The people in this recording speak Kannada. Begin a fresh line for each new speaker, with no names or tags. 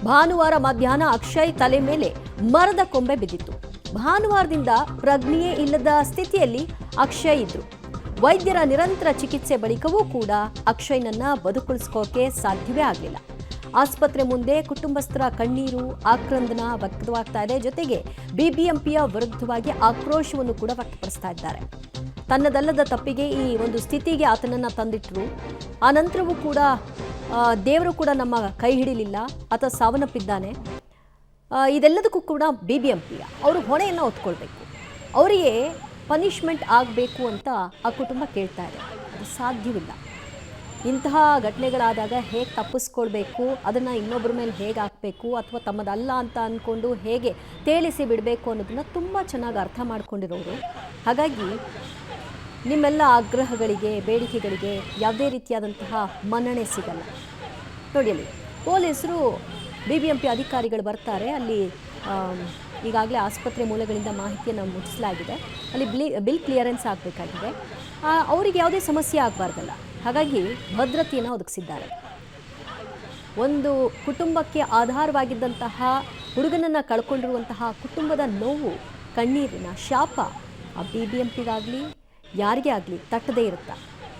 ಭಾನುವಾರ ಮಧ್ಯಾಹ್ನ ಅಕ್ಷಯ್ ತಲೆ ಮೇಲೆ ಮರದ ಕೊಂಬೆ ಬಿದ್ದಿತ್ತು. ಭಾನುವಾರದಿಂದ ಪ್ರಜ್ಞೆಯೇ ಇಲ್ಲದ ಸ್ಥಿತಿಯಲ್ಲಿ ಅಕ್ಷಯ್ ಇದ್ರು. ವೈದ್ಯರ ನಿರಂತರ ಚಿಕಿತ್ಸೆ ಬಳಿಕವೂ ಕೂಡ ಅಕ್ಷಯ್ನನ್ನ ಬದುಕುಳಿಸ್ಕೋಕೆ ಸಾಧ್ಯವೇ ಆಗಲಿಲ್ಲ. ಆಸ್ಪತ್ರೆ ಮುಂದೆ ಕುಟುಂಬಸ್ಥರ ಕಣ್ಣೀರು, ಆಕ್ರಂದನ ವ್ಯಕ್ತವಾಗ್ತಾ ಇದೆ. ಜೊತೆಗೆ ಬಿಬಿಎಂಪಿಯ ವಿರುದ್ಧವಾಗಿ ಆಕ್ರೋಶವನ್ನು ಕೂಡ ವ್ಯಕ್ತಪಡಿಸ್ತಾ ಇದ್ದಾರೆ. ತನ್ನದಲ್ಲದ ತಪ್ಪಿಗೆ ಈ ಒಂದು ಸ್ಥಿತಿಗೆ ಆತನನ್ನ ತಂದಿಟ್ಟರು. ಆ ನಂತರವೂ ಕೂಡ ದೇವರು ಕೂಡ ನಮ್ಮ ಕೈ ಹಿಡಿಲಿಲ್ಲ, ಆತ ಸಾವನ್ನಪ್ಪಿದ್ದಾನೆ. ಇದೆಲ್ಲದಕ್ಕೂ ಕೂಡ ಬಿಬಿಎಂಪಿಯ ಅವರು ಹೊಣೆಯನ್ನು ಹೊತ್ಕೊಳ್ಬೇಕು, ಅವರಿಗೆ ಪನಿಷ್ಮೆಂಟ್ ಆಗಬೇಕು ಅಂತ ಆ ಕುಟುಂಬ ಕೇಳ್ತಾ ಇದೆ. ಅದು ಸಾಧ್ಯವಿಲ್ಲ. ಇಂತಹ ಘಟನೆಗಳಾದಾಗ ಹೇಗೆ ತಪ್ಪಿಸ್ಕೊಳ್ಬೇಕು, ಅದನ್ನು ಇನ್ನೊಬ್ಬರ ಮೇಲೆ ಹೇಗೆ ಹಾಕಬೇಕು, ಅಥವಾ ತಮ್ಮದಲ್ಲ ಅಂತ ಅಂದ್ಕೊಂಡು ಹೇಗೆ ತೇಲಿಸಿ ಬಿಡಬೇಕು ಅನ್ನೋದನ್ನ ತುಂಬ ಚೆನ್ನಾಗಿ ಅರ್ಥ ಮಾಡ್ಕೊಂಡಿರೋರು. ಹಾಗಾಗಿ ನಿಮ್ಮೆಲ್ಲ ಆಗ್ರಹಗಳಿಗೆ, ಬೇಡಿಕೆಗಳಿಗೆ ಯಾವುದೇ ರೀತಿಯಾದಂತಹ ಮನ್ನಣೆ ಸಿಗಲ್ಲ. ನೋಡಿ, ಅಲ್ಲಿ ಪೊಲೀಸರು ಬಿಬಿಎಂಪಿ ಅಧಿಕಾರಿಗಳು ಬರ್ತಾರೆ. ಅಲ್ಲಿ ಈಗಾಗಲೇ ಆಸ್ಪತ್ರೆ ಮೂಲಗಳಿಂದ ಮಾಹಿತಿಯನ್ನು ಮುಟ್ಟಿಸಲಾಗಿದೆ. ಅಲ್ಲಿ ಬಿಲ್ ಕ್ಲಿಯರೆನ್ಸ್ ಆಗಬೇಕಾಗಿದೆ. ಅವರಿಗೆ ಯಾವುದೇ ಸಮಸ್ಯೆ ಆಗಬಾರ್ದಲ್ಲ, ಹಾಗಾಗಿ ಭದ್ರತೆಯನ್ನು ಒದಗಿಸಿದ್ದಾರೆ. ಒಂದು ಕುಟುಂಬಕ್ಕೆ ಆಧಾರವಾಗಿದ್ದಂತಹ ಹುಡುಗನನ್ನು ಕಳ್ಕೊಂಡಿರುವಂತಹ ಕುಟುಂಬದ ನೋವು, ಕಣ್ಣೀರಿನ ಶಾಪ ಆ ಬಿಬಿಎಂಪಿಗಾಗಲಿ ಯಾರಿಗೇ ಆಗಲಿ ತಟ್ಟದೇ ಇರುತ್ತಾ?